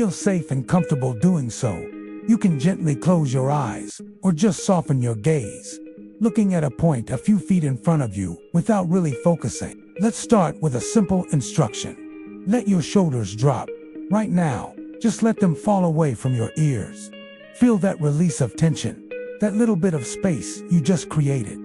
Feel safe and comfortable doing so. You can gently close your eyes or just soften your gaze, looking at a point a few feet in front of you without really focusing. Let's start with a simple instruction. Let your shoulders drop. Right now, just let them fall away from your ears. Feel that release of tension, that little bit of space you just created.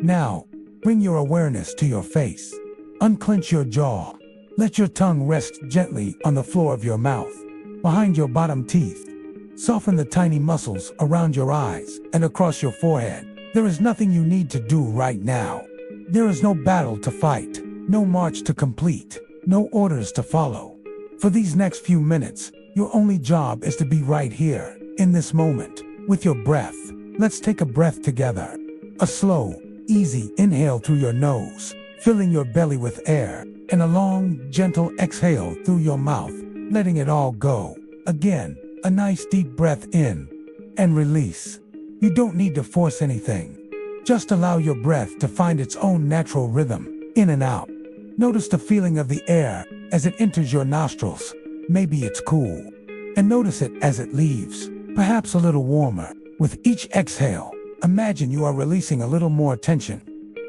Now, bring your awareness to your face. Unclench your jaw. Let your tongue rest gently on the floor of your mouth, behind your bottom teeth. Soften the tiny muscles around your eyes and across your forehead. There is nothing you need to do right now. There is no battle to fight, no march to complete, no orders to follow. For these next few minutes, your only job is to be right here, in this moment, with your breath. Let's take a breath together. A slow, easy inhale through your nose, filling your belly with air, and a long, gentle exhale through your mouth, letting it all go. Again, a nice deep breath in, and release. You don't need to force anything. Just allow your breath to find its own natural rhythm, in and out. Notice the feeling of the air as it enters your nostrils. Maybe it's cool. And notice it as it leaves, perhaps a little warmer. With each exhale, imagine you are releasing a little more tension,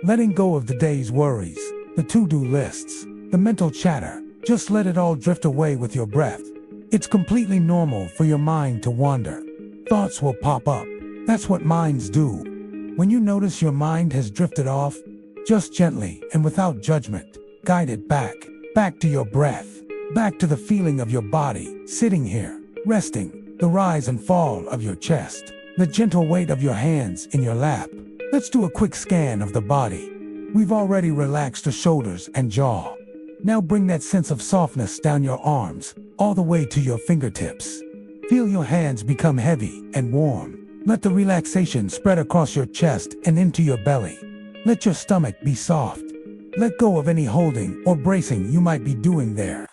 letting go of the day's worries, the to-do lists, the mental chatter. Just let it all drift away with your breath. It's completely normal for your mind to wander. Thoughts will pop up. That's what minds do. When you notice your mind has drifted off, just gently and without judgment, guide it back to your breath, back to the feeling of your body, sitting here, resting, the rise and fall of your chest, the gentle weight of your hands in your lap. Let's do a quick scan of the body. We've already relaxed the shoulders and jaw. Now bring that sense of softness down your arms, all the way to your fingertips. Feel your hands become heavy and warm. Let the relaxation spread across your chest and into your belly. Let your stomach be soft. Let go of any holding or bracing you might be doing there.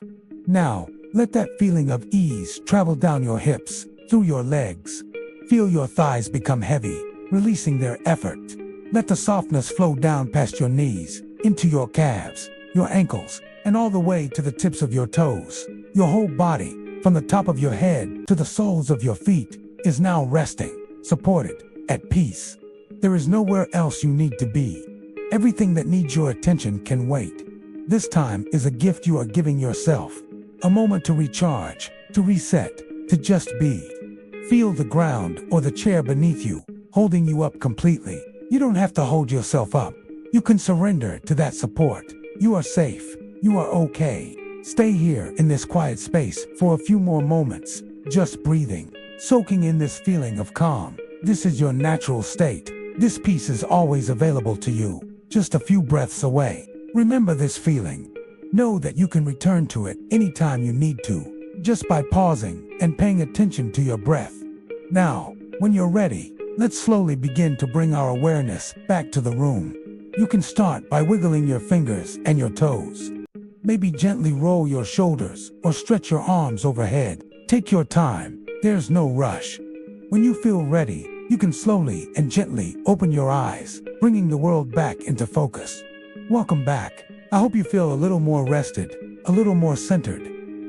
Now, let that feeling of ease travel down your hips, through your legs. Feel your thighs become heavy, releasing their effort. Let the softness flow down past your knees, into your calves, your ankles, and all the way to the tips of your toes. Your whole body, from the top of your head to the soles of your feet, is now resting, supported, at peace. There is nowhere else you need to be. Everything that needs your attention can wait. This time is a gift you are giving yourself. A moment to recharge, to reset, to just be. Feel the ground or the chair beneath you, holding you up completely. You don't have to hold yourself up. You can surrender to that support. You are safe. You are okay. Stay here in this quiet space for a few more moments, just breathing, soaking in this feeling of calm. This is your natural state. This peace is always available to you, just a few breaths away. Remember this feeling. Know that you can return to it anytime you need to, just by pausing and paying attention to your breath. Now, when you're ready, let's slowly begin to bring our awareness back to the room. You can start by wiggling your fingers and your toes. Maybe gently roll your shoulders or stretch your arms overhead. Take your time. There's no rush. When you feel ready, you can slowly and gently open your eyes, bringing the world back into focus. Welcome back. I hope you feel a little more rested, a little more centered.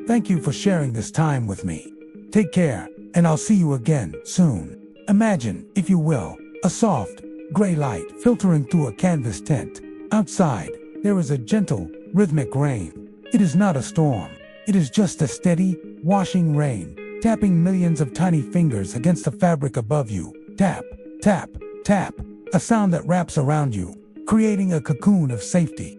Thank you for sharing this time with me. Take care, and I'll see you again soon. Imagine, if you will, a soft, gray light filtering through a canvas tent. Outside, there is a gentle, rhythmic rain. It is not a storm. It is just a steady, washing rain, tapping millions of tiny fingers against the fabric above you. Tap, tap, tap, a sound that wraps around you, creating a cocoon of safety.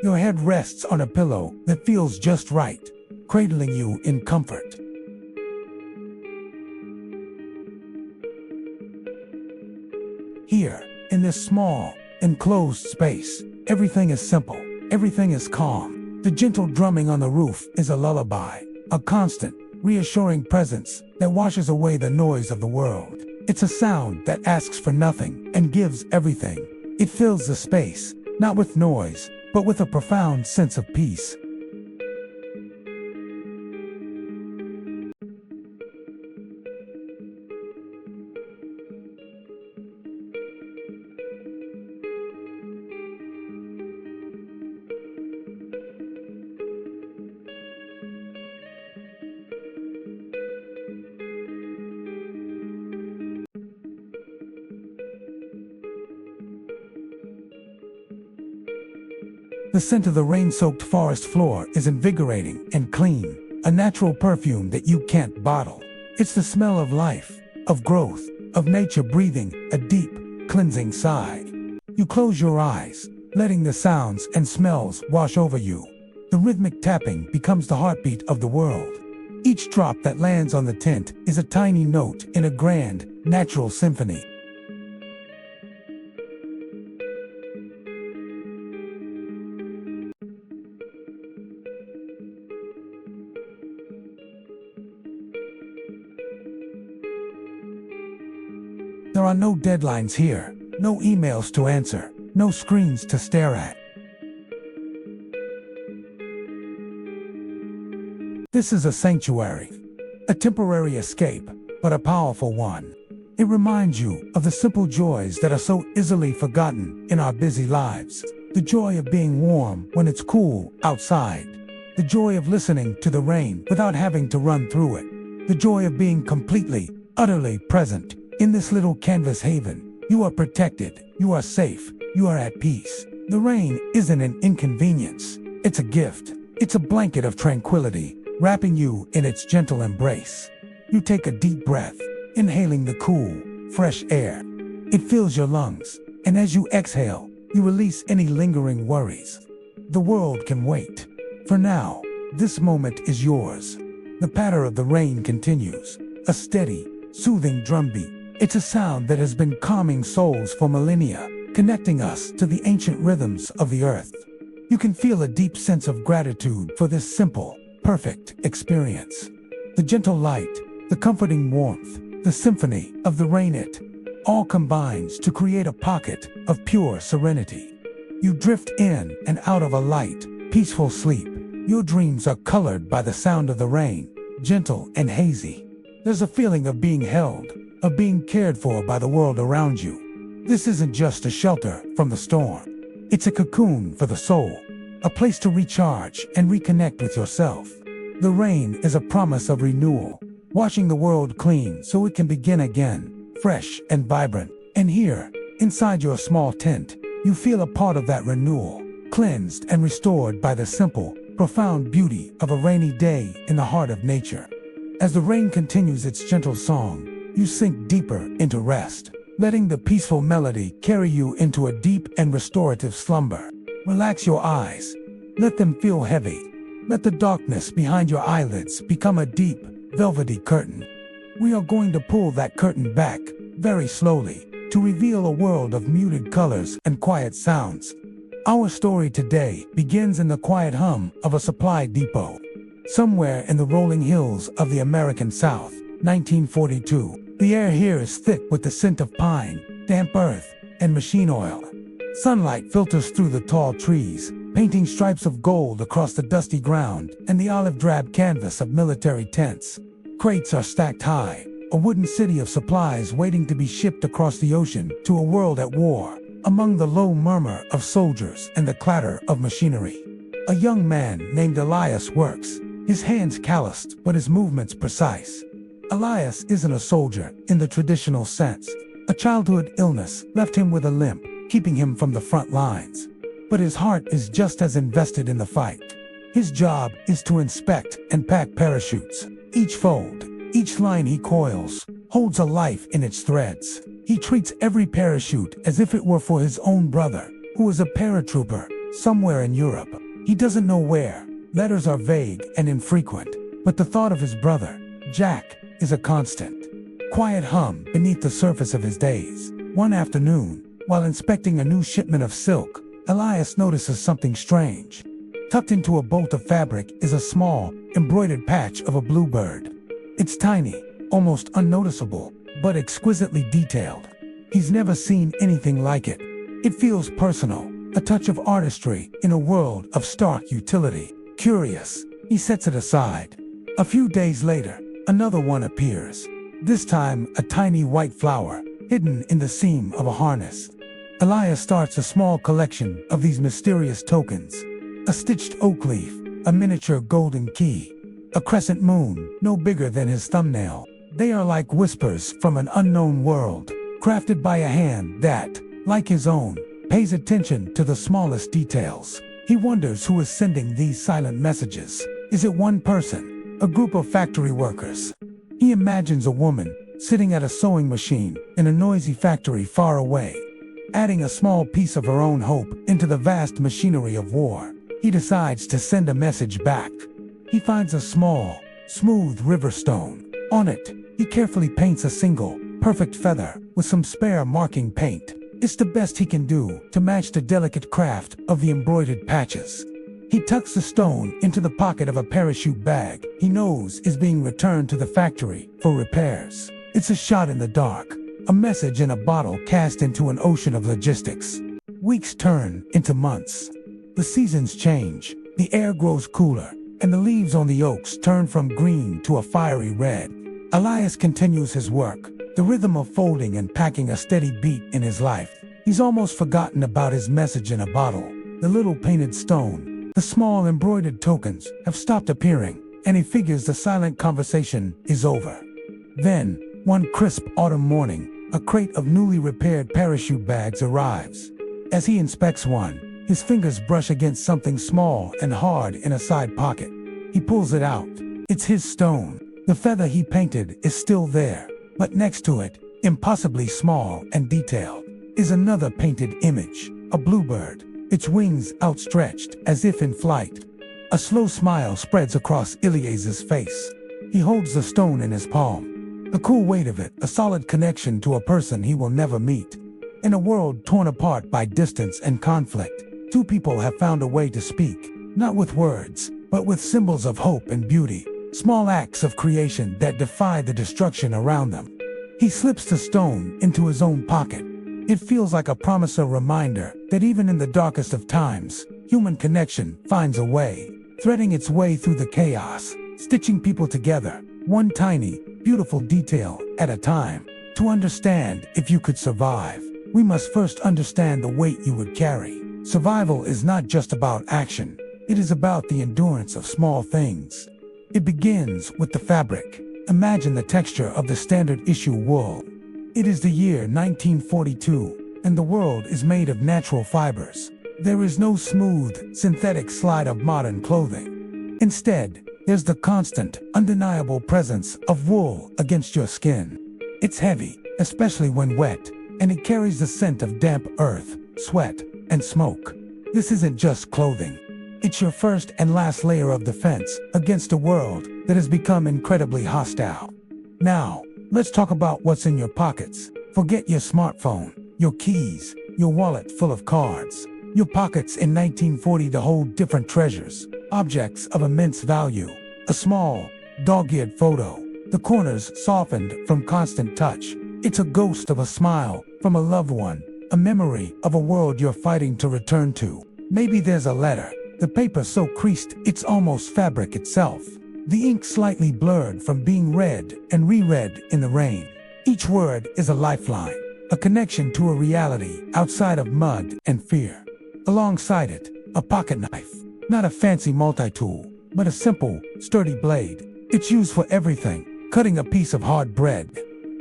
Your head rests on a pillow that feels just right, cradling you in comfort. Here, in this small, enclosed space, everything is simple, everything is calm. The gentle drumming on the roof is a lullaby, a constant, reassuring presence that washes away the noise of the world. It's a sound that asks for nothing and gives everything. It fills the space, not with noise, but with a profound sense of peace. The scent of the rain-soaked forest floor is invigorating and clean, a natural perfume that you can't bottle. It's the smell of life, of growth, of nature breathing a deep, cleansing sigh. You close your eyes, letting the sounds and smells wash over you. The rhythmic tapping becomes the heartbeat of the world. Each drop that lands on the tint is a tiny note in a grand, natural symphony. There are no deadlines here, no emails to answer, no screens to stare at. This is a sanctuary, a temporary escape, but a powerful one. It reminds you of the simple joys that are so easily forgotten in our busy lives. The joy of being warm when it's cool outside. The joy of listening to the rain without having to run through it. The joy of being completely, utterly present. In this little canvas haven, you are protected, you are safe, you are at peace. The rain isn't an inconvenience, it's a gift. It's a blanket of tranquility, wrapping you in its gentle embrace. You take a deep breath, inhaling the cool, fresh air. It fills your lungs, and as you exhale, you release any lingering worries. The world can wait. For now, this moment is yours. The patter of the rain continues, a steady, soothing drumbeat. It's a sound that has been calming souls for millennia, connecting us to the ancient rhythms of the earth. You can feel a deep sense of gratitude for this simple, perfect experience. The gentle light, the comforting warmth, the symphony of the rain, it all combines to create a pocket of pure serenity. You drift in and out of a light, peaceful sleep. Your dreams are colored by the sound of the rain, gentle and hazy. There's a feeling of being held, of being cared for by the world around you. This isn't just a shelter from the storm. It's a cocoon for the soul, a place to recharge and reconnect with yourself. The rain is a promise of renewal, washing the world clean so it can begin again, fresh and vibrant. And here, inside your small tent, you feel a part of that renewal, cleansed and restored by the simple, profound beauty of a rainy day in the heart of nature. As the rain continues its gentle song, you sink deeper into rest, letting the peaceful melody carry you into a deep and restorative slumber. Relax your eyes. Let them feel heavy. Let the darkness behind your eyelids become a deep, velvety curtain. We are going to pull that curtain back, very slowly, to reveal a world of muted colors and quiet sounds. Our story today begins in the quiet hum of a supply depot. Somewhere in the rolling hills of the American South, 1942, the air here is thick with the scent of pine, damp earth, and machine oil. Sunlight filters through the tall trees, painting stripes of gold across the dusty ground and the olive-drab canvas of military tents. Crates are stacked high, a wooden city of supplies waiting to be shipped across the ocean to a world at war, among the low murmur of soldiers and the clatter of machinery. A young man named Elias works, his hands calloused but his movements precise. Elias isn't a soldier in the traditional sense. A childhood illness left him with a limp, keeping him from the front lines. But his heart is just as invested in the fight. His job is to inspect and pack parachutes. Each fold, each line he coils, holds a life in its threads. He treats every parachute as if it were for his own brother, who is a paratrooper somewhere in Europe. He doesn't know where. Letters are vague and infrequent, but the thought of his brother, Jack, is a constant. Quiet hum beneath the surface of his days. One afternoon, while inspecting a new shipment of silk, Elias notices something strange. Tucked into a bolt of fabric is a small, embroidered patch of a bluebird. It's tiny, almost unnoticeable, but exquisitely detailed. He's never seen anything like it. It feels personal, a touch of artistry in a world of stark utility. Curious, he sets it aside. A few days later, another one appears. This time, a tiny white flower, hidden in the seam of a harness. Elias starts a small collection of these mysterious tokens. A stitched oak leaf, a miniature golden key, a crescent moon, no bigger than his thumbnail. They are like whispers from an unknown world, crafted by a hand that, like his own, pays attention to the smallest details. He wonders who is sending these silent messages. Is it one person? A group of factory workers? He imagines a woman sitting at a sewing machine in a noisy factory far away, adding a small piece of her own hope into the vast machinery of war. He decides to send a message back. He finds a small, smooth river stone. On it, he carefully paints a single, perfect feather with some spare marking paint. It's the best he can do to match the delicate craft of the embroidered patches. He tucks the stone into the pocket of a parachute bag he knows is being returned to the factory for repairs. It's a shot in the dark, a message in a bottle cast into an ocean of logistics. Weeks turn into months. The seasons change, the air grows cooler, and the leaves on the oaks turn from green to a fiery red. Elias continues his work, the rhythm of folding and packing a steady beat in his life. He's almost forgotten about his message in a bottle. The little painted stone, the small embroidered tokens have stopped appearing, and he figures the silent conversation is over. Then, one crisp autumn morning, a crate of newly repaired parachute bags arrives. As he inspects one, his fingers brush against something small and hard in a side pocket. He pulls it out. It's his stone. The feather he painted is still there, but next to it, impossibly small and detailed, is another painted image, a bluebird, its wings outstretched as if in flight. A slow smile spreads across Elias's face. He holds the stone in his palm. The cool weight of it, a solid connection to a person he will never meet. In a world torn apart by distance and conflict, two people have found a way to speak, not with words, but with symbols of hope and beauty, small acts of creation that defy the destruction around them. He slips the stone into his own pocket. It feels like a promise, a reminder that even in the darkest of times, human connection finds a way, threading its way through the chaos, stitching people together, one tiny, beautiful detail at a time. To understand if you could survive, we must first understand the weight you would carry. Survival is not just about action. It is about the endurance of small things. It begins with the fabric. Imagine the texture of the standard issue wool. It is the year 1942, and the world is made of natural fibers. There is no smooth, synthetic slide of modern clothing. Instead, there's the constant, undeniable presence of wool against your skin. It's heavy, especially when wet, and it carries the scent of damp earth, sweat, and smoke. This isn't just clothing. It's your first and last layer of defense against a world that has become incredibly hostile. Now, let's talk about what's in your pockets. Forget your smartphone, your keys, your wallet full of cards. Your pockets in 1940 to hold different treasures, objects of immense value. A small, dog-eared photo, the corners softened from constant touch. It's a ghost of a smile from a loved one, a memory of a world you're fighting to return to. Maybe there's a letter, the paper so creased it's almost fabric itself. The ink slightly blurred from being read and reread in the rain. Each word is a lifeline, a connection to a reality outside of mud and fear. Alongside it, a pocket knife, not a fancy multi-tool, but a simple, sturdy blade. It's used for everything, cutting a piece of hard bread,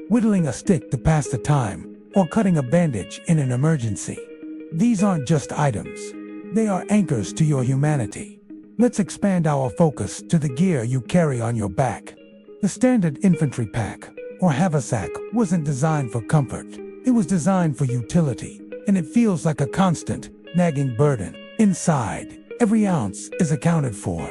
whittling a stick to pass the time, or cutting a bandage in an emergency. These aren't just items. They are anchors to your humanity. Let's expand our focus to the gear you carry on your back. The standard infantry pack, or haversack, wasn't designed for comfort. It was designed for utility, and it feels like a constant, nagging burden. Inside, every ounce is accounted for.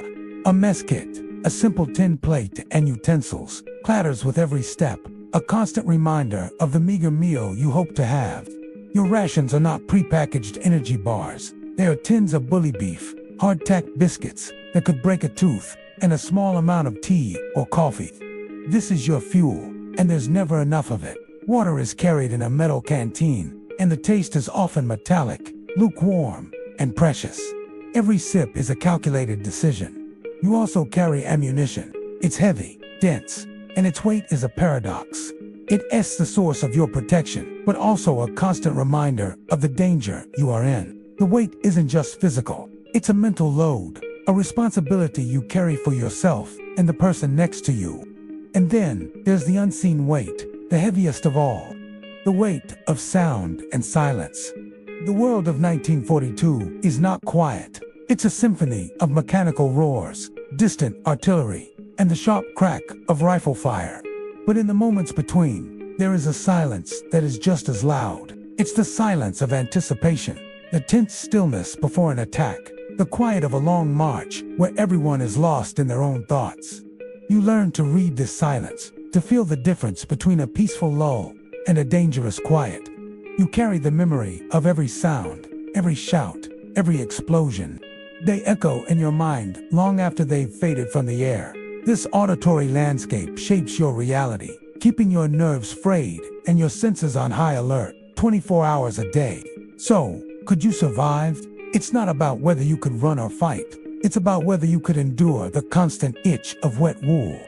A mess kit, a simple tin plate and utensils, clatters with every step, a constant reminder of the meager meal you hope to have. Your rations are not prepackaged energy bars. They are tins of bully beef, hardtack biscuits that could break a tooth, and a small amount of tea or coffee. This is your fuel, and there's never enough of it. Water is carried in a metal canteen, and the taste is often metallic, lukewarm, and precious. Every sip is a calculated decision. You also carry ammunition. It's heavy, dense, and its weight is a paradox. It's the source of your protection, but also a constant reminder of the danger you are in. The weight isn't just physical. It's a mental load, a responsibility you carry for yourself and the person next to you. And then there's the unseen weight, the heaviest of all, the weight of sound and silence. The world of 1942 is not quiet. It's a symphony of mechanical roars, distant artillery, and the sharp crack of rifle fire. But in the moments between, there is a silence that is just as loud. It's the silence of anticipation, the tense stillness before an attack, the quiet of a long march where everyone is lost in their own thoughts. You learn to read this silence, to feel the difference between a peaceful lull and a dangerous quiet. You carry the memory of every sound, every shout, every explosion. They echo in your mind long after they've faded from the air. This auditory landscape shapes your reality, keeping your nerves frayed and your senses on high alert 24 hours a day. So, could you survive? It's not about whether you could run or fight. It's about whether you could endure the constant itch of wet wool,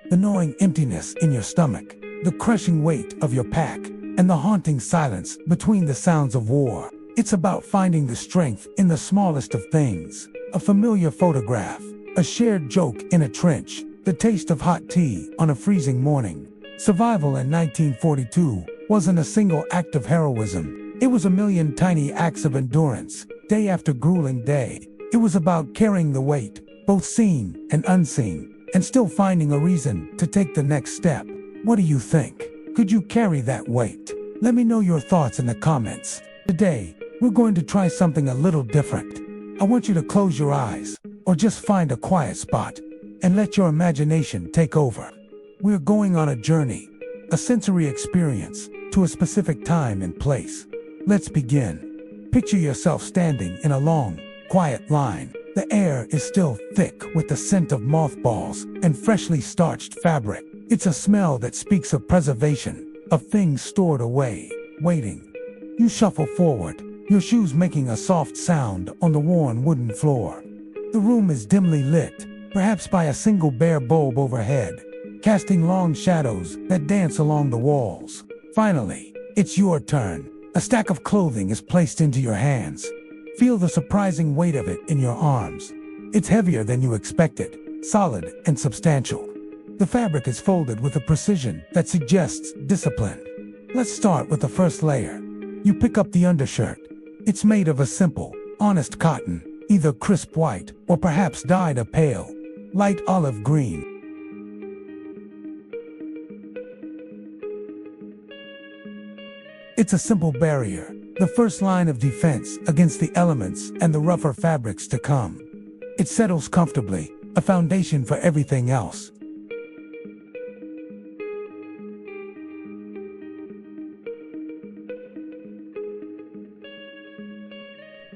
the gnawing emptiness in your stomach, the crushing weight of your pack, and the haunting silence between the sounds of war. It's about finding the strength in the smallest of things, a familiar photograph, a shared joke in a trench, the taste of hot tea on a freezing morning. Survival in 1942 wasn't a single act of heroism. It was a million tiny acts of endurance, day after grueling day. It was about carrying the weight, both seen and unseen, and still finding a reason to take the next step. What do you think? Could you carry that weight? Let me know your thoughts in the comments. Today, we're going to try something a little different. I want you to close your eyes, or just find a quiet spot, and let your imagination take over. We're going on a journey, a sensory experience, to a specific time and place. Let's begin. Picture yourself standing in a long, quiet line. The air is still thick with the scent of mothballs and freshly starched fabric. It's a smell that speaks of preservation, of things stored away, waiting. You shuffle forward, your shoes making a soft sound on the worn wooden floor. The room is dimly lit, perhaps by a single bare bulb overhead, casting long shadows that dance along the walls. Finally, it's your turn. A stack of clothing is placed into your hands. Feel the surprising weight of it in your arms. It's heavier than you expected, solid and substantial. The fabric is folded with a precision that suggests discipline. Let's start with the first layer. You pick up the undershirt. It's made of a simple, honest cotton, either crisp white or perhaps dyed a pale, light olive green. It's a simple barrier, the first line of defense against the elements and the rougher fabrics to come. It settles comfortably, a foundation for everything else.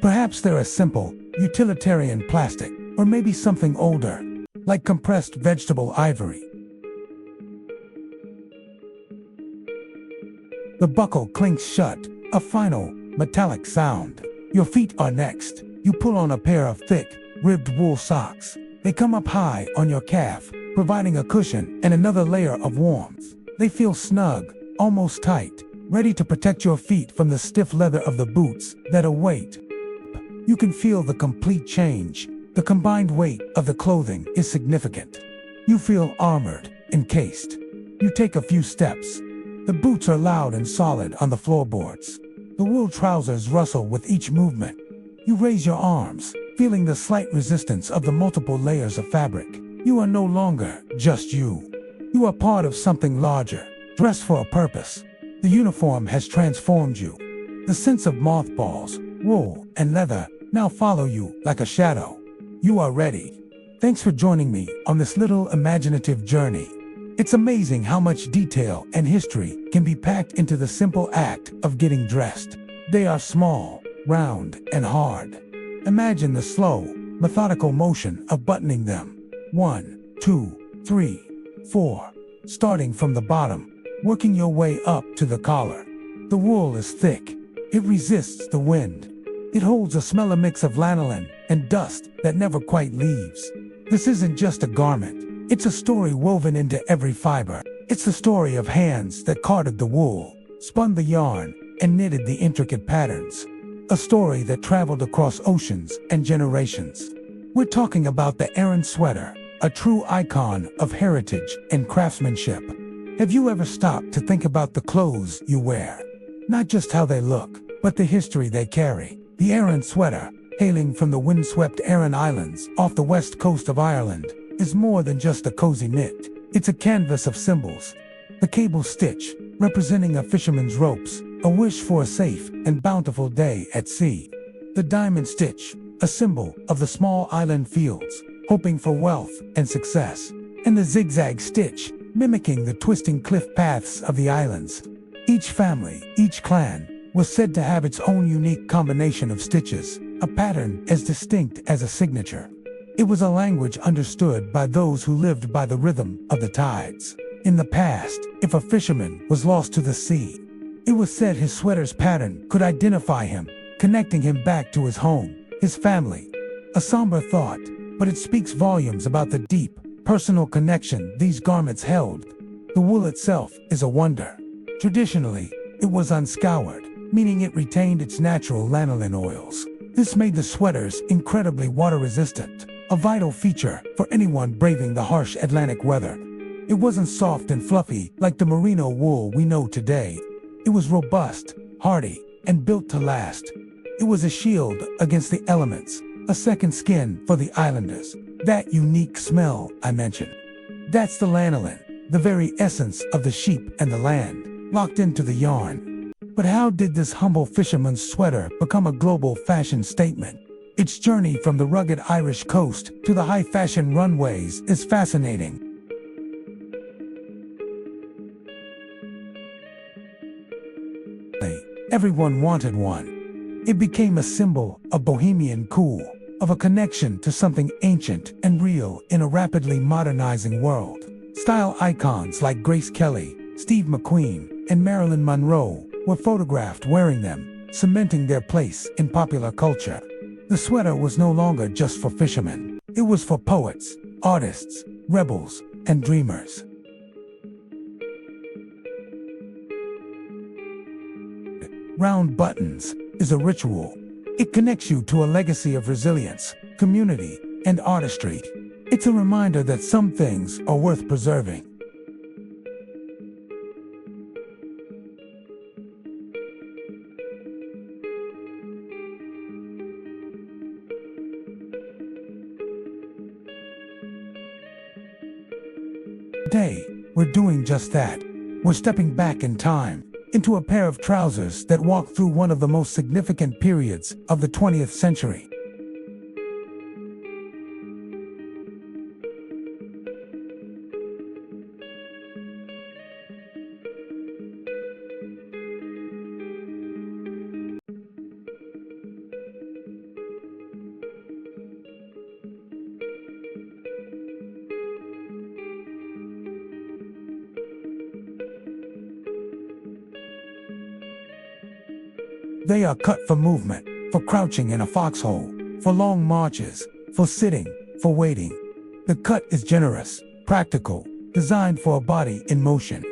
Perhaps they're a simple, utilitarian plastic, or maybe something older, like compressed vegetable ivory. The buckle clinks shut, a final, metallic sound. Your feet are next. You pull on a pair of thick, ribbed wool socks. They come up high on your calf, providing a cushion and another layer of warmth. They feel snug, almost tight, ready to protect your feet from the stiff leather of the boots that await. You can feel the complete change. The combined weight of the clothing is significant. You feel armored, encased. You take a few steps. The boots are loud and solid on the floorboards. The wool trousers rustle with each movement. You raise your arms, feeling the slight resistance of the multiple layers of fabric. You are no longer just you. You are part of something larger, dressed for a purpose. The uniform has transformed you. The sense of mothballs, wool, and leather now follow you like a shadow. You are ready. Thanks for joining me on this little imaginative journey. It's amazing how much detail and history can be packed into the simple act of getting dressed. They are small, round, and hard. Imagine the slow, methodical motion of buttoning them. 1, 2, 3, 4. Starting from the bottom, working your way up to the collar. The wool is thick. It resists the wind. It holds a smelly mix of lanolin and dust that never quite leaves. This isn't just a garment. It's a story woven into every fiber. It's the story of hands that carded the wool, spun the yarn, and knitted the intricate patterns. A story that traveled across oceans and generations. We're talking about the Aran sweater, a true icon of heritage and craftsmanship. Have you ever stopped to think about the clothes you wear? Not just how they look, but the history they carry. The Aran sweater, hailing from the windswept Aran Islands off the west coast of Ireland, is more than just a cozy knit. It's a canvas of symbols. The cable stitch, representing a fisherman's ropes, a wish for a safe and bountiful day at sea. The diamond stitch, a symbol of the small island fields, hoping for wealth and success. And the zigzag stitch, mimicking the twisting cliff paths of the islands. Each family, each clan, was said to have its own unique combination of stitches, a pattern as distinct as a signature. It was a language understood by those who lived by the rhythm of the tides. In the past, if a fisherman was lost to the sea, it was said his sweater's pattern could identify him, connecting him back to his home, his family. A somber thought, but it speaks volumes about the deep, personal connection these garments held. The wool itself is a wonder. Traditionally, it was unscoured, meaning it retained its natural lanolin oils. This made the sweaters incredibly water-resistant, a vital feature for anyone braving the harsh Atlantic weather. It wasn't soft and fluffy like the merino wool we know today. It was robust, hardy, and built to last. It was a shield against the elements, a second skin for the islanders. That unique smell I mentioned. That's the lanolin, the very essence of the sheep and the land, locked into the yarn. But how did this humble fisherman's sweater become a global fashion statement? Its journey from the rugged Irish coast to the high-fashion runways is fascinating. Everyone wanted one. It became a symbol of bohemian cool, of a connection to something ancient and real in a rapidly modernizing world. Style icons like Grace Kelly, Steve McQueen, and Marilyn Monroe were photographed wearing them, cementing their place in popular culture. The sweater was no longer just for fishermen. It was for poets, artists, rebels, and dreamers. Round buttons is a ritual. It connects you to a legacy of resilience, community, and artistry. It's a reminder that some things are worth preserving. Today, we're doing just that. We're stepping back in time, into a pair of trousers that walk through one of the most significant periods of the 20th century. They are cut for movement, for crouching in a foxhole, for long marches, for sitting, for waiting. The cut is generous, practical, designed for a body in motion.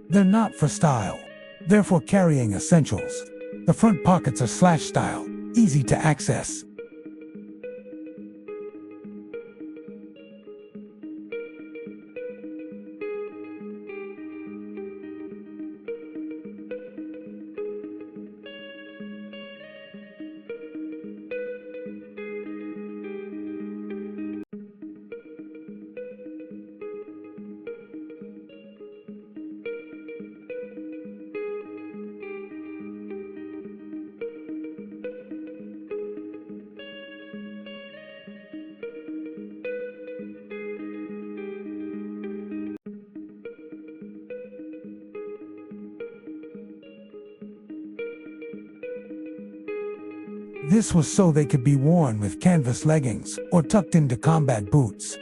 They're not for style. They're for carrying essentials. The front pockets are slash style, easy to access. This was so they could be worn with canvas leggings or tucked into combat boots.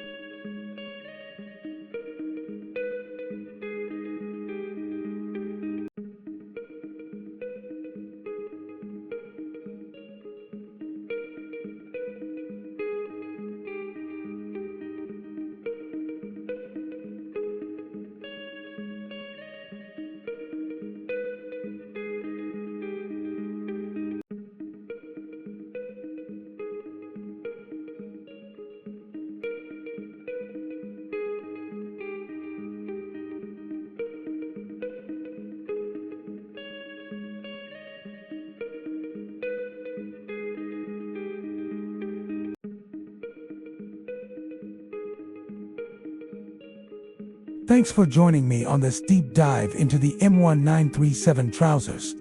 Thanks for joining me on this deep dive into the M1937 trousers.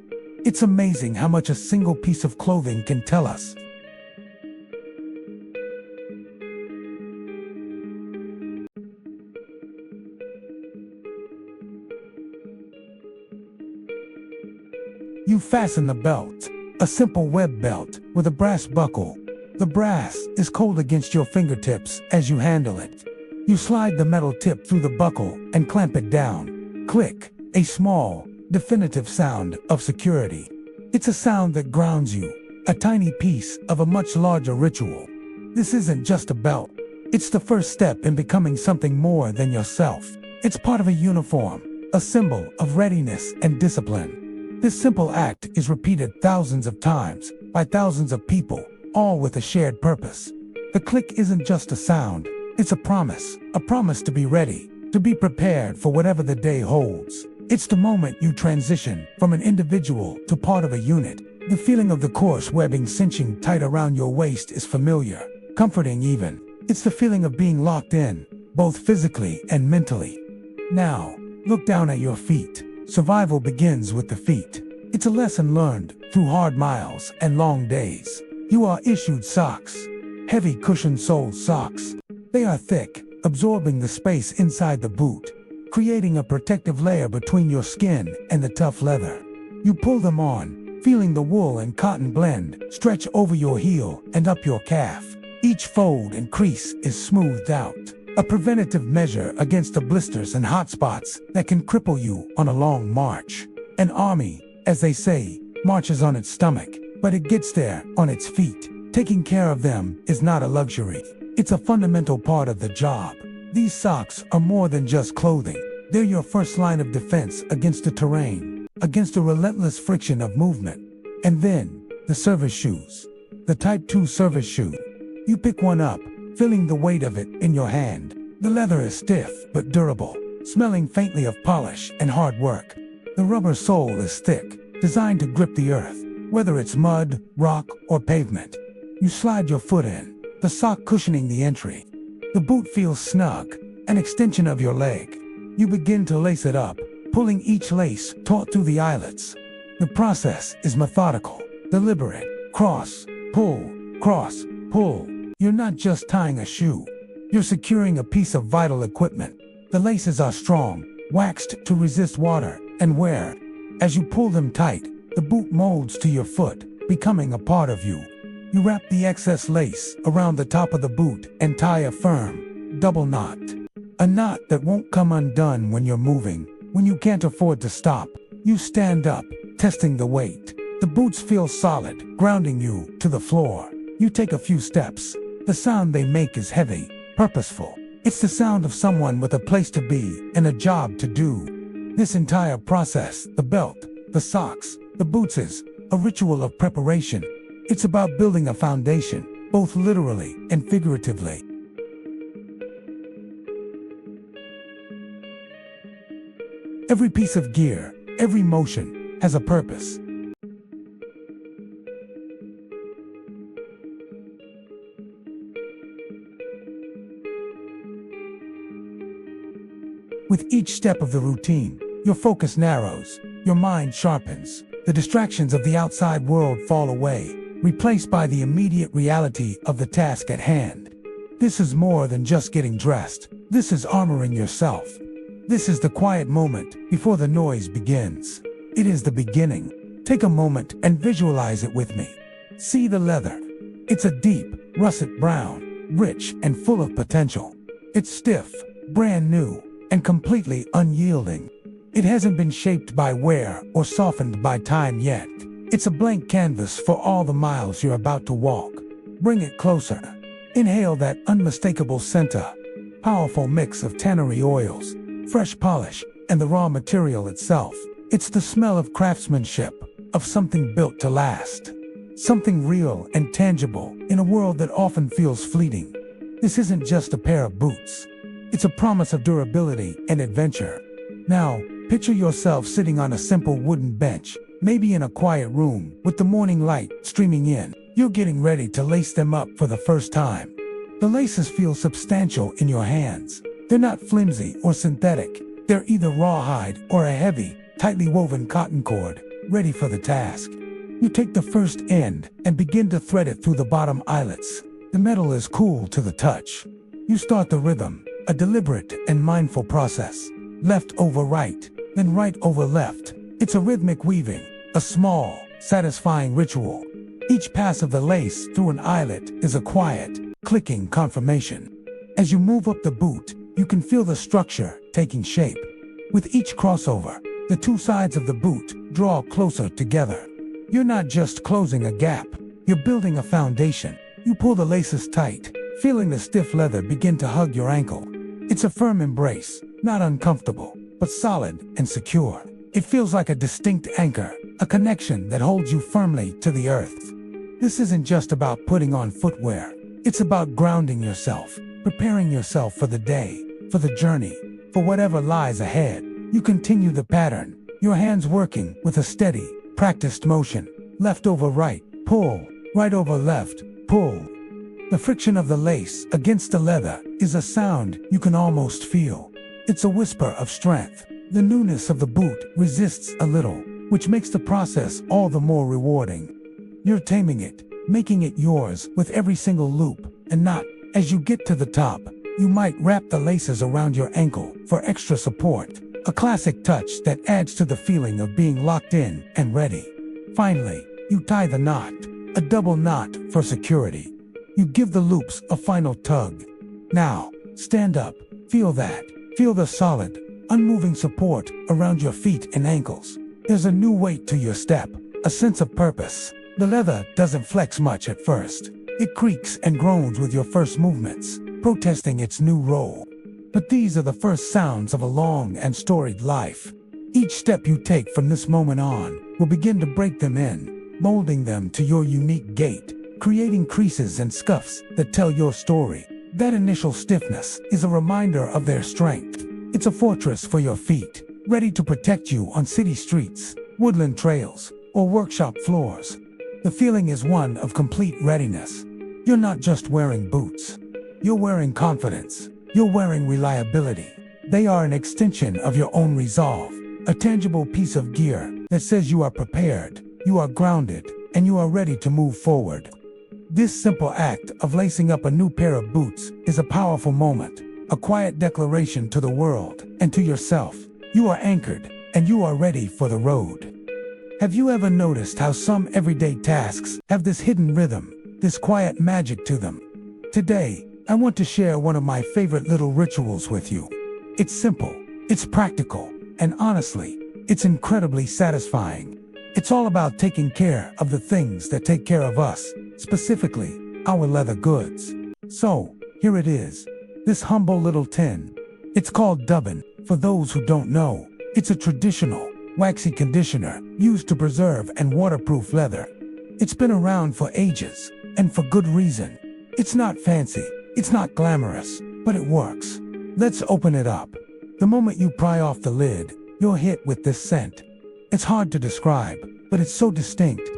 It's amazing how much a single piece of clothing can tell us. You fasten the belt, a simple web belt with a brass buckle. The brass is cold against your fingertips as you handle it. You slide the metal tip through the buckle and clamp it down. Click, a small, definitive sound of security. It's a sound that grounds you, a tiny piece of a much larger ritual. This isn't just a belt. It's the first step in becoming something more than yourself. It's part of a uniform, a symbol of readiness and discipline. This simple act is repeated thousands of times by thousands of people, all with a shared purpose. The click isn't just a sound. It's a promise to be ready, to be prepared for whatever the day holds. It's the moment you transition from an individual to part of a unit. The feeling of the coarse webbing cinching tight around your waist is familiar, comforting even. It's the feeling of being locked in, both physically and mentally. Now, look down at your feet. Survival begins with the feet. It's a lesson learned through hard miles and long days. You are issued socks, heavy cushioned-soled socks. They are thick, absorbing the space inside the boot, creating a protective layer between your skin and the tough leather. You pull them on, feeling the wool and cotton blend stretch over your heel and up your calf. Each fold and crease is smoothed out, a preventative measure against the blisters and hot spots that can cripple you on a long march. An army, as they say, marches on its stomach, but it gets there on its feet. Taking care of them is not a luxury. It's a fundamental part of the job. These socks are more than just clothing. They're your first line of defense against the terrain, against the relentless friction of movement. And then, the service shoes. The Type 2 service shoe. You pick one up, feeling the weight of it in your hand. The leather is stiff but durable, smelling faintly of polish and hard work. The rubber sole is thick, designed to grip the earth, whether it's mud, rock, or pavement. You slide your foot in, the sock cushioning the entry. The boot feels snug, an extension of your leg. You begin to lace it up, pulling each lace taut through the eyelets. The process is methodical, deliberate. Cross, pull, cross, pull. You're not just tying a shoe. You're securing a piece of vital equipment. The laces are strong, waxed to resist water and wear. As you pull them tight, the boot molds to your foot, becoming a part of you. You wrap the excess lace around the top of the boot and tie a firm, double knot. A knot that won't come undone when you're moving, when you can't afford to stop. You stand up, testing the weight. The boots feel solid, grounding you to the floor. You take a few steps. The sound they make is heavy, purposeful. It's the sound of someone with a place to be and a job to do. This entire process, the belt, the socks, the boots, is a ritual of preparation. It's about building a foundation, both literally and figuratively. Every piece of gear, every motion, has a purpose. With each step of the routine, your focus narrows, your mind sharpens. The distractions of the outside world fall away, replaced by the immediate reality of the task at hand. This is more than just getting dressed. This is armoring yourself. This is the quiet moment before the noise begins. It is the beginning. Take a moment and visualize it with me. See the leather. It's a deep, russet brown, rich and full of potential. It's stiff, brand new, and completely unyielding. It hasn't been shaped by wear or softened by time yet. It's a blank canvas for all the miles you're about to walk. Bring it closer. Inhale that unmistakable scent, a powerful mix of tannery oils, fresh polish, and the raw material itself. It's the smell of craftsmanship, of something built to last. Something real and tangible in a world that often feels fleeting. This isn't just a pair of boots. It's a promise of durability and adventure. Now, picture yourself sitting on a simple wooden bench, maybe in a quiet room, with the morning light streaming in. You're getting ready to lace them up for the first time. The laces feel substantial in your hands. They're not flimsy or synthetic. They're either rawhide or a heavy, tightly woven cotton cord, ready for the task. You take the first end and begin to thread it through the bottom eyelets. The metal is cool to the touch. You start the rhythm, a deliberate and mindful process. Left over right, then right over left. It's a rhythmic weaving, a small, satisfying ritual. Each pass of the lace through an eyelet is a quiet, clicking confirmation. As you move up the boot, you can feel the structure taking shape. With each crossover, the two sides of the boot draw closer together. You're not just closing a gap, you're building a foundation. You pull the laces tight, feeling the stiff leather begin to hug your ankle. It's a firm embrace, not uncomfortable, but solid and secure. It feels like a distinct anchor, a connection that holds you firmly to the earth. This isn't just about putting on footwear. It's about grounding yourself, preparing yourself for the day, for the journey, for whatever lies ahead. You continue the pattern, your hands working with a steady, practiced motion. Left over right, pull. Right over left, pull. The friction of the lace against the leather is a sound you can almost feel. It's a whisper of strength. The newness of the boot resists a little, which makes the process all the more rewarding. You're taming it, making it yours with every single loop and knot. As you get to the top, you might wrap the laces around your ankle for extra support, a classic touch that adds to the feeling of being locked in and ready. Finally, you tie the knot, a double knot for security. You give the loops a final tug. Now, stand up, feel that. Feel the solid, unmoving support around your feet and ankles. There's a new weight to your step, a sense of purpose. The leather doesn't flex much at first. It creaks and groans with your first movements, protesting its new role. But these are the first sounds of a long and storied life. Each step you take from this moment on will begin to break them in, molding them to your unique gait, creating creases and scuffs that tell your story. That initial stiffness is a reminder of their strength. It's a fortress for your feet, ready to protect you on city streets, woodland trails, or workshop floors. The feeling is one of complete readiness. You're not just wearing boots. You're wearing confidence. You're wearing reliability. They are an extension of your own resolve, a tangible piece of gear that says you are prepared, you are grounded, and you are ready to move forward. This simple act of lacing up a new pair of boots is a powerful moment, a quiet declaration to the world and to yourself. You are anchored, and you are ready for the road. Have you ever noticed how some everyday tasks have this hidden rhythm, this quiet magic to them? Today, I want to share one of my favorite little rituals with you. It's simple, it's practical, and honestly, it's incredibly satisfying. It's all about taking care of the things that take care of us, specifically, our leather goods. So, here it is, this humble little tin. It's called dubbin. For those who don't know, it's a traditional, waxy conditioner used to preserve and waterproof leather. It's been around for ages, and for good reason. It's not fancy, it's not glamorous, but it works. Let's open it up. The moment you pry off the lid, you're hit with this scent. It's hard to describe, but it's so distinct.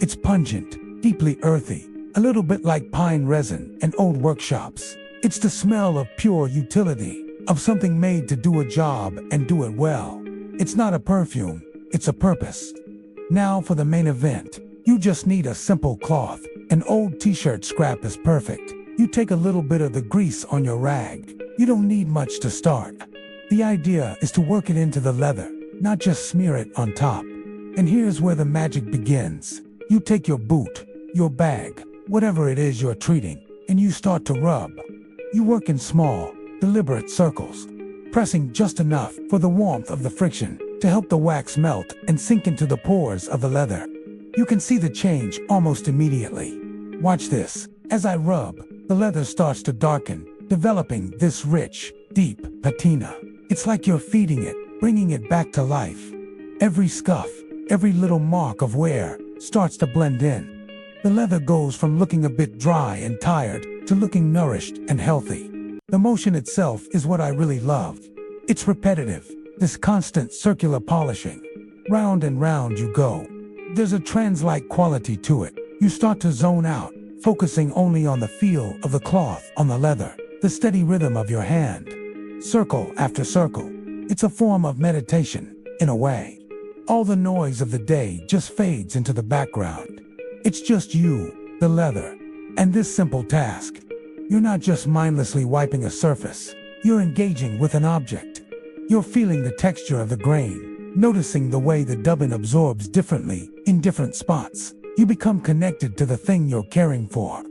It's pungent, deeply earthy, a little bit like pine resin and old workshops. It's the smell of pure utility, of something made to do a job and do it well. It's not a perfume, it's a purpose. Now for the main event. You just need a simple cloth. An old t-shirt scrap is perfect. You take a little bit of the grease on your rag. You don't need much to start. The idea is to work it into the leather, not just smear it on top. And here's where the magic begins. You take your boot, your bag, whatever it is you're treating, and you start to rub. You work in small, deliberate circles, pressing just enough for the warmth of the friction to help the wax melt and sink into the pores of the leather. You can see the change almost immediately. Watch this. As I rub, the leather starts to darken, developing this rich, deep patina. It's like you're feeding it, bringing it back to life. Every scuff, every little mark of wear starts to blend in. The leather goes from looking a bit dry and tired to looking nourished and healthy. The motion itself is what I really love. It's repetitive, this constant circular polishing. Round and round you go. There's a trance-like quality to it. You start to zone out, focusing only on the feel of the cloth on the leather, the steady rhythm of your hand. Circle after circle. It's a form of meditation, in a way. All the noise of the day just fades into the background. It's just you, the leather, and this simple task. You're not just mindlessly wiping a surface. You're engaging with an object. You're feeling the texture of the grain, noticing the way the dubbin absorbs differently in different spots. You become connected to the thing you're caring for.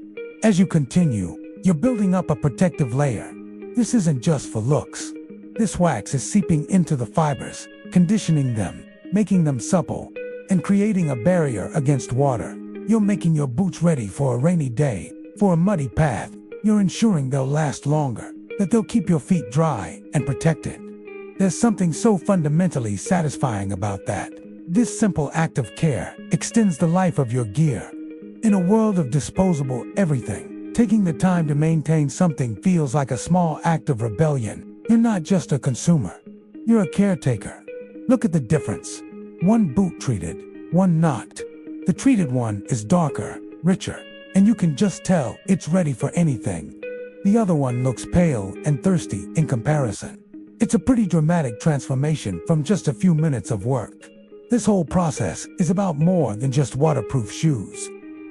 As you continue, you're building up a protective layer. This isn't just for looks. This wax is seeping into the fibers, conditioning them, making them supple, and creating a barrier against water. You're making your boots ready for a rainy day, for a muddy path. You're ensuring they'll last longer, that they'll keep your feet dry and protected. There's something so fundamentally satisfying about that. This simple act of care extends the life of your gear. In a world of disposable everything, taking the time to maintain something feels like a small act of rebellion. You're not just a consumer. You're a caretaker. Look at the difference. One boot treated, one not. The treated one is darker, richer, and you can just tell it's ready for anything. The other one looks pale and thirsty in comparison. It's a pretty dramatic transformation from just a few minutes of work. This whole process is about more than just waterproof shoes.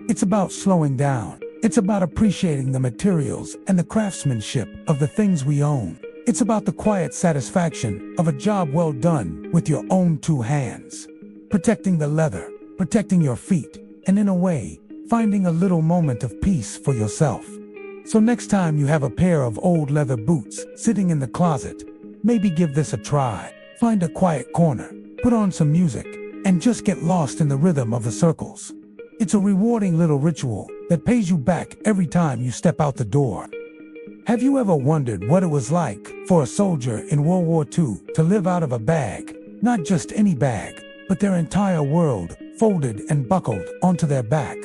It's about slowing down. It's about appreciating the materials and the craftsmanship of the things we own. It's about the quiet satisfaction of a job well done with your own two hands. Protecting the leather, protecting your feet, and in a way, finding a little moment of peace for yourself. So next time you have a pair of old leather boots sitting in the closet, maybe give this a try. Find a quiet corner, put on some music, and just get lost in the rhythm of the circles. It's a rewarding little ritual that pays you back every time you step out the door. Have you ever wondered what it was like for a soldier in World War II to live out of a bag? Not just any bag, but their entire world folded and buckled onto their back.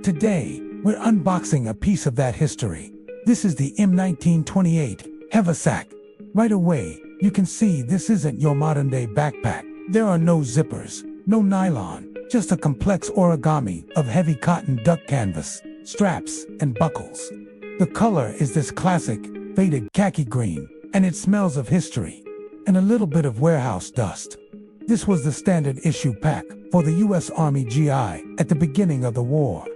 Today, we're unboxing a piece of that history. This is the M1928 haversack. Right away, you can see this isn't your modern-day backpack. There are no zippers, no nylon, just a complex origami of heavy cotton duck canvas, straps, and buckles. The color is this classic, faded khaki green, and it smells of history and a little bit of warehouse dust. This was the standard issue pack for the U.S. Army GI at the beginning of the war,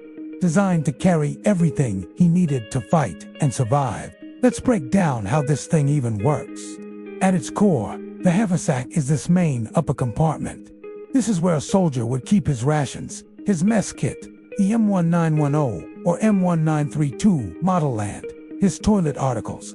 designed to carry everything he needed to fight and survive. Let's break down how this thing even works. At its core, the haversack is this main upper compartment. This is where a soldier would keep his rations, his mess kit, the M1910 or M1932 model land, his toilet articles.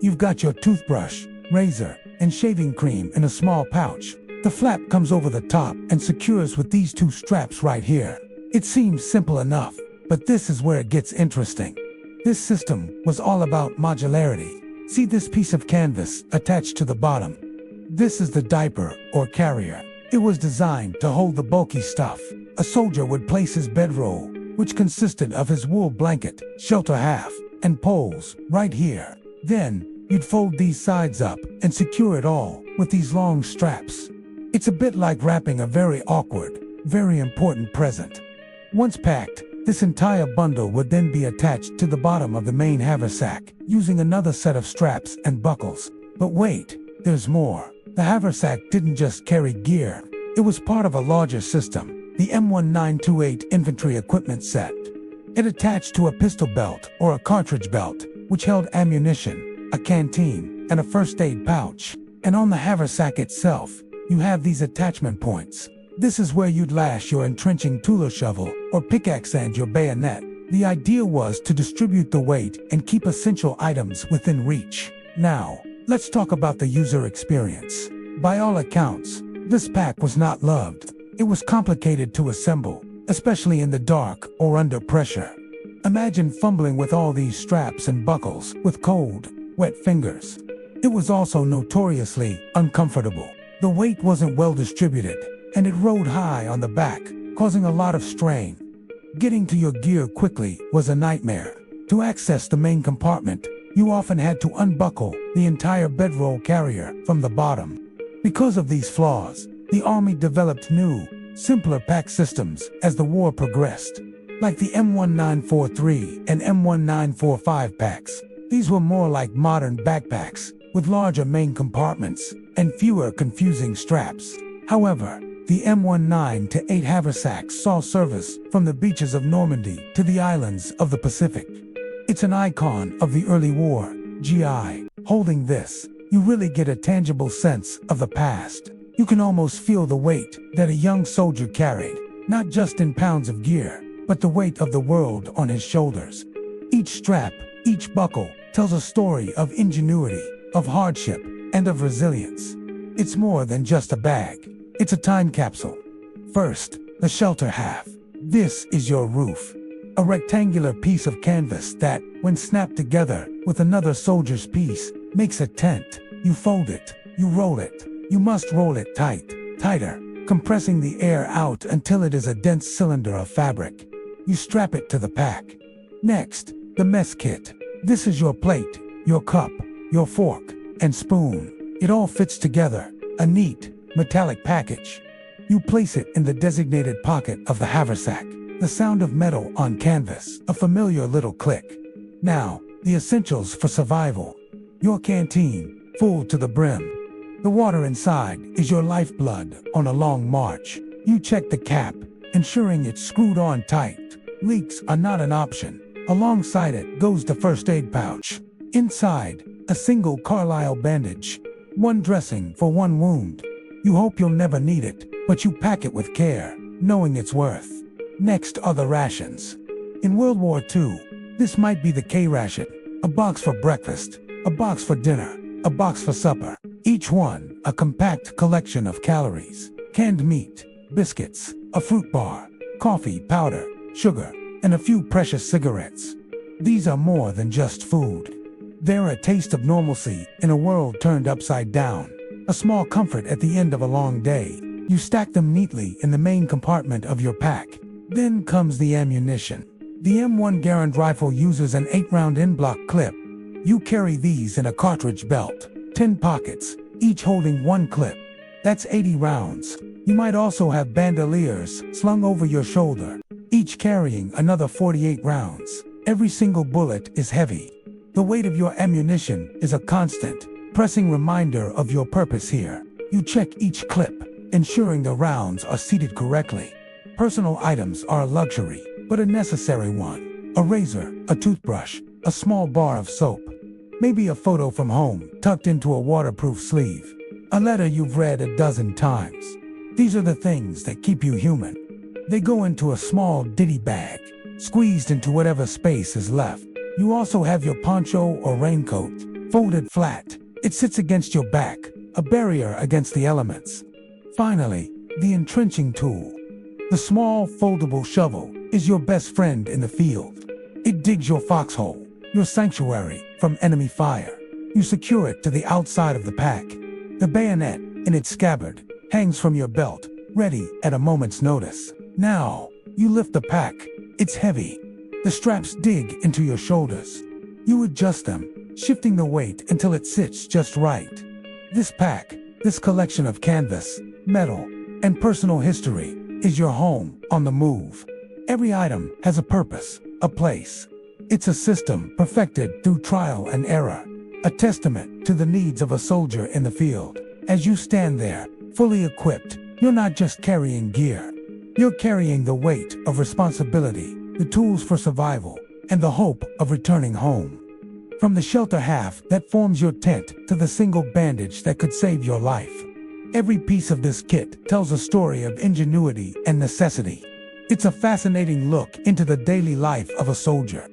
You've got your toothbrush, razor, and shaving cream in a small pouch. The flap comes over the top and secures with these two straps right here. It seems simple enough, but this is where it gets interesting. This system was all about modularity. See this piece of canvas attached to the bottom? This is the diaper or carrier. It was designed to hold the bulky stuff. A soldier would place his bedroll, which consisted of his wool blanket, shelter half, and poles, right here. Then, you'd fold these sides up and secure it all with these long straps. It's a bit like wrapping a very awkward, very important present. Once packed, this entire bundle would then be attached to the bottom of the main haversack, using another set of straps and buckles. But wait, there's more. The haversack didn't just carry gear. It was part of a larger system, the M1928 infantry equipment set. It attached to a pistol belt or a cartridge belt, which held ammunition, a canteen, and a first aid pouch. And on the haversack itself, you have these attachment points. This is where you'd lash your entrenching tool or shovel, or pickaxe and your bayonet. The idea was to distribute the weight and keep essential items within reach. Now, let's talk about the user experience. By all accounts, this pack was not loved. It was complicated to assemble, especially in the dark or under pressure. Imagine fumbling with all these straps and buckles with cold, wet fingers. It was also notoriously uncomfortable. The weight wasn't well distributed, and it rode high on the back, causing a lot of strain. Getting to your gear quickly was a nightmare. To access the main compartment, you often had to unbuckle the entire bedroll carrier from the bottom. Because of these flaws, the Army developed new, simpler pack systems as the war progressed, like the M1943 and M1945 packs. These were more like modern backpacks, with larger main compartments and fewer confusing straps. However, the M19 to 8 haversacks saw service from the beaches of Normandy to the islands of the Pacific. It's an icon of the early war, GI. Holding this, you really get a tangible sense of the past. You can almost feel the weight that a young soldier carried, not just in pounds of gear, but the weight of the world on his shoulders. Each strap, each buckle, tells a story of ingenuity, of hardship, and of resilience. It's more than just a bag. It's a time capsule. First, the shelter half. This is your roof. A rectangular piece of canvas that, when snapped together with another soldier's piece, makes a tent. You fold it, you roll it. You must roll it tighter, compressing the air out until it is a dense cylinder of fabric. You strap it to the pack. Next, the mess kit. This is your plate, your cup, your fork, and spoon. It all fits together, a neat, metallic package. You place it in the designated pocket of the haversack. The sound of metal on canvas, a familiar little click. Now, the essentials for survival. Your canteen, full to the brim. The water inside is your lifeblood on a long march. You check the cap, ensuring it's screwed on tight. Leaks are not an option. Alongside it goes the first aid pouch. Inside, a single Carlisle bandage. One dressing for one wound. You hope you'll never need it, but you pack it with care, knowing its worth. Next are the rations. In World War II, this might be the K ration. A box for breakfast, a box for dinner, a box for supper. Each one a compact collection of calories. Canned meat, biscuits, a fruit bar, coffee powder, sugar, and a few precious cigarettes. These are more than just food. They're a taste of normalcy in a world turned upside down. A small comfort at the end of a long day. You stack them neatly in the main compartment of your pack. Then comes the ammunition. The M1 Garand rifle uses an 8-round in-block clip. You carry these in a cartridge belt. 10 pockets, each holding one clip. That's 80 rounds. You might also have bandoliers slung over your shoulder, each carrying another 48 rounds. Every single bullet is heavy. The weight of your ammunition is a constant, pressing reminder of your purpose here. You check each clip, ensuring the rounds are seated correctly. Personal items are a luxury, but a necessary one. A razor, a toothbrush, a small bar of soap. Maybe a photo from home tucked into a waterproof sleeve. A letter you've read a dozen times. These are the things that keep you human. They go into a small ditty bag, squeezed into whatever space is left. You also have your poncho or raincoat, folded flat. It sits against your back, a barrier against the elements. Finally, the entrenching tool. The small, foldable shovel is your best friend in the field. It digs your foxhole, your sanctuary from enemy fire. You secure it to the outside of the pack. The bayonet, in its scabbard, hangs from your belt, ready at a moment's notice. Now, you lift the pack. It's heavy. The straps dig into your shoulders. You adjust them, shifting the weight until it sits just right. This pack, this collection of canvas, metal, and personal history, is your home on the move. Every item has a purpose, a place. It's a system perfected through trial and error, a testament to the needs of a soldier in the field. As you stand there, fully equipped, you're not just carrying gear. You're carrying the weight of responsibility, the tools for survival, and the hope of returning home. From the shelter half that forms your tent to the single bandage that could save your life. Every piece of this kit tells a story of ingenuity and necessity. It's a fascinating look into the daily life of a soldier.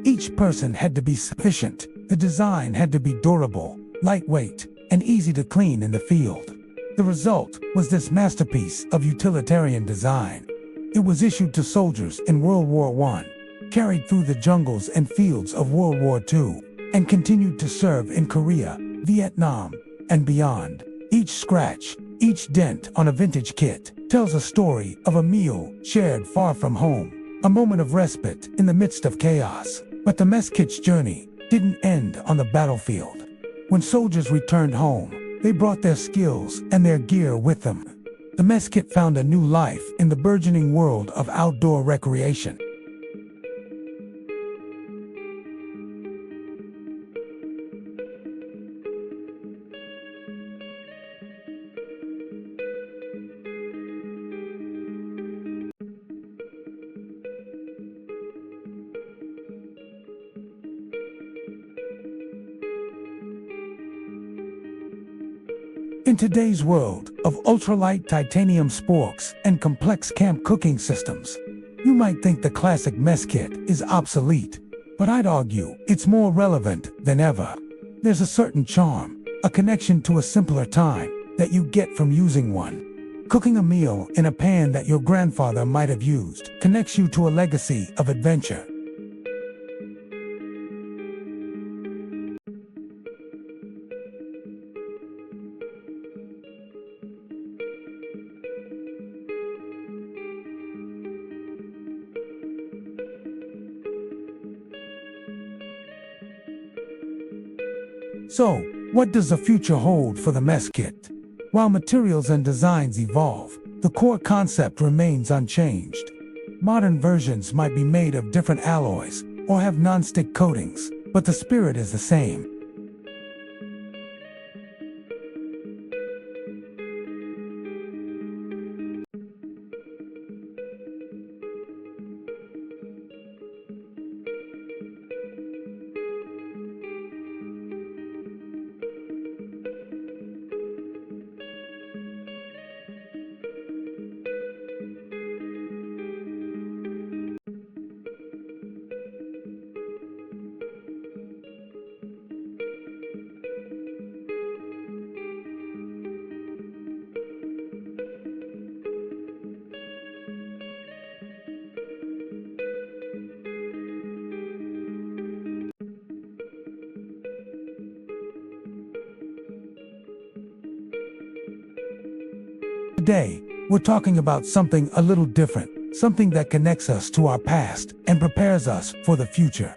Each person had to be sufficient. The design had to be durable, lightweight, and easy to clean in the field. The result was this masterpiece of utilitarian design. It was issued to soldiers in World War I, carried through the jungles and fields of World War II, and continued to serve in Korea, Vietnam, and beyond. Each scratch, each dent on a vintage kit tells a story of a meal shared far from home, a moment of respite in the midst of chaos. But the mess kit's journey didn't end on the battlefield. When soldiers returned home, they brought their skills and their gear with them. The mess kit found a new life in the burgeoning world of outdoor recreation. In today's world of ultralight titanium sporks and complex camp cooking systems, you might think the classic mess kit is obsolete, but I'd argue it's more relevant than ever. There's a certain charm, a connection to a simpler time that you get from using one. Cooking a meal in a pan that your grandfather might have used connects you to a legacy of adventure. So, what does the future hold for the mess kit? While materials and designs evolve, the core concept remains unchanged. Modern versions might be made of different alloys or have non-stick coatings, but the spirit is the same. Today, we're talking about something a little different, something that connects us to our past and prepares us for the future.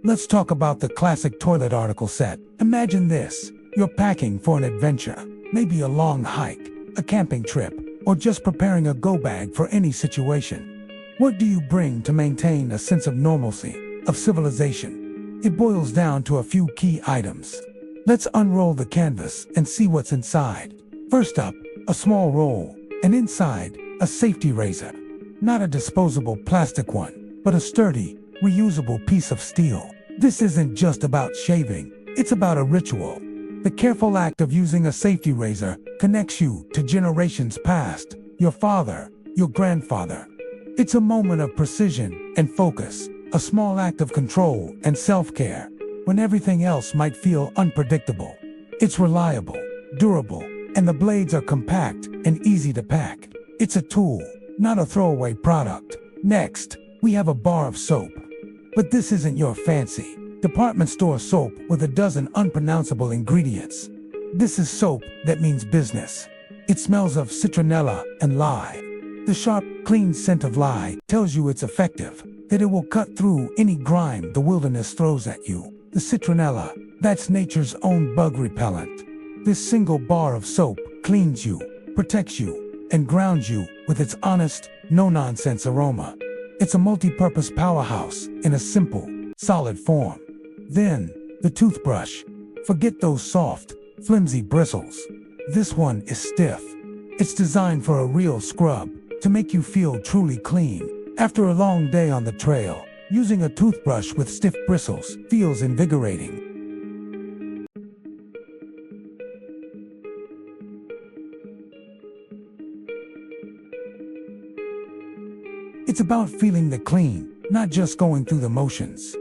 Let's talk about the classic toilet article set. Imagine this: you're packing for an adventure, maybe a long hike, a camping trip, or just preparing a go bag for any situation. What do you bring to maintain a sense of normalcy, of civilization? It boils down to a few key items. Let's unroll the canvas and see what's inside. First up, a small roll, and inside, a safety razor. Not a disposable plastic one, but a sturdy, reusable piece of steel. This isn't just about shaving, it's about a ritual. The careful act of using a safety razor connects you to generations past, your father, your grandfather. It's a moment of precision and focus, a small act of control and self-care, when everything else might feel unpredictable. It's reliable, durable, and the blades are compact and easy to pack. It's a tool, not a throwaway product. Next, we have a bar of soap. But this isn't your fancy department store soap with a dozen unpronounceable ingredients. This is soap that means business. It smells of citronella and lye. The sharp, clean scent of lye tells you it's effective, that it will cut through any grime the wilderness throws at you. The citronella, that's nature's own bug repellent. This single bar of soap cleans you, protects you, and grounds you with its honest, no-nonsense aroma. It's a multi-purpose powerhouse in a simple, solid form. Then, the toothbrush. Forget those soft, flimsy bristles. This one is stiff. It's designed for a real scrub, to make you feel truly clean. After a long day on the trail, using a toothbrush with stiff bristles feels invigorating. It's about feeling the clean, not just going through the motions.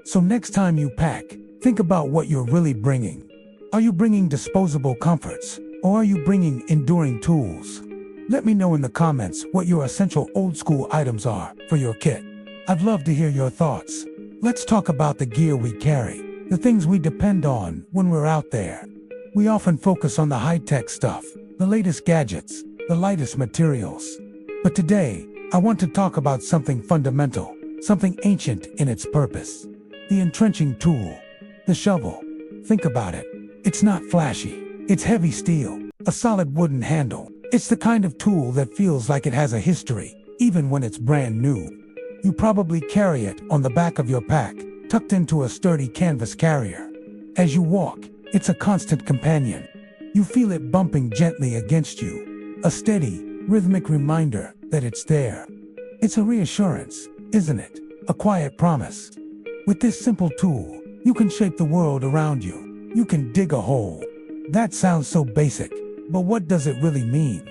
So next time you pack, think about what you're really bringing. Are you bringing disposable comforts, or are you bringing enduring tools? Let me know in the comments what your essential old-school items are for your kit. I'd love to hear your thoughts. Let's talk about the gear we carry, the things we depend on when we're out there. We often focus on the high-tech stuff, the latest gadgets, the lightest materials. But today, I want to talk about something fundamental, something ancient in its purpose. The entrenching tool, the shovel. Think about it. It's not flashy. It's heavy steel, a solid wooden handle. It's the kind of tool that feels like it has a history, even when it's brand new. You probably carry it on the back of your pack, tucked into a sturdy canvas carrier. As you walk, it's a constant companion. You feel it bumping gently against you, a steady, rhythmic reminder that it's there. It's a reassurance, isn't it? A quiet promise. With this simple tool, you can shape the world around you. You can dig a hole. That sounds so basic, but what does it really mean?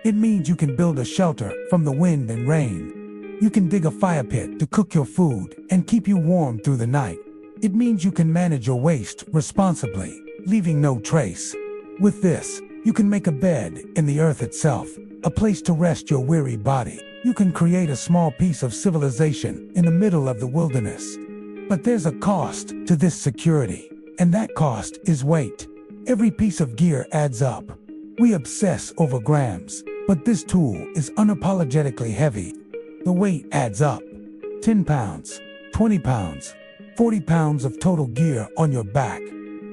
It means you can build a shelter from the wind and rain. You can dig a fire pit to cook your food and keep you warm through the night. It means you can manage your waste responsibly, leaving no trace. With this, you can make a bed in the earth itself, a place to rest your weary body. You can create a small piece of civilization in the middle of the wilderness. But there's a cost to this security, and that cost is weight. Every piece of gear adds up. We obsess over grams, but this tool is unapologetically heavy. The weight adds up. 10 pounds, 20 pounds, 40 pounds of total gear on your back.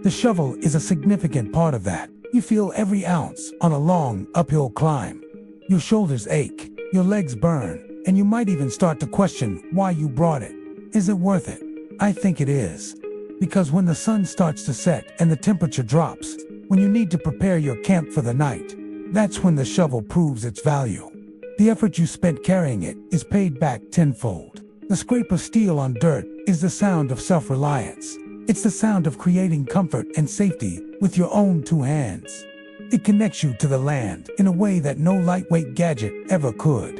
The shovel is a significant part of that. You feel every ounce on a long, uphill climb. Your shoulders ache, your legs burn, and you might even start to question why you brought it. Is it worth it? I think it is. Because when the sun starts to set and the temperature drops, when you need to prepare your camp for the night, that's when the shovel proves its value. The effort you spent carrying it is paid back tenfold. The scrape of steel on dirt is the sound of self-reliance. It's the sound of creating comfort and safety with your own two hands. It connects you to the land in a way that no lightweight gadget ever could.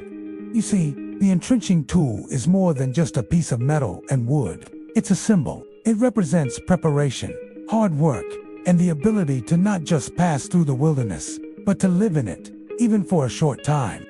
You see, the entrenching tool is more than just a piece of metal and wood. It's a symbol. It represents preparation, hard work, and the ability to not just pass through the wilderness, but to live in it, even for a short time.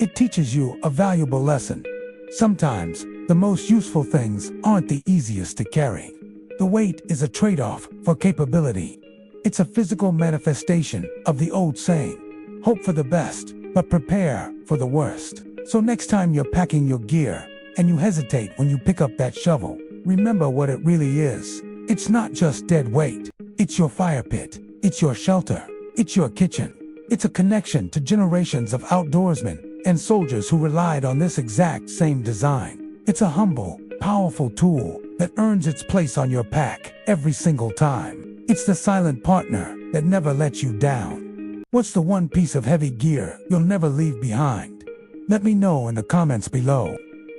It teaches you a valuable lesson. Sometimes, the most useful things aren't the easiest to carry. The weight is a trade-off for capability. It's a physical manifestation of the old saying, hope for the best, but prepare for the worst. So next time you're packing your gear, and you hesitate when you pick up that shovel, remember what it really is. It's not just dead weight. It's your fire pit. It's your shelter. It's your kitchen. It's a connection to generations of outdoorsmen and soldiers who relied on this exact same design. It's a humble, powerful tool that earns its place on your pack every single time. It's the silent partner that never lets you down. What's the one piece of heavy gear you'll never leave behind? Let me know in the comments below.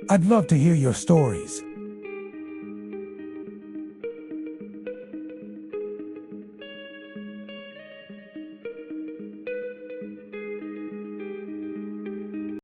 I'd love to hear your stories.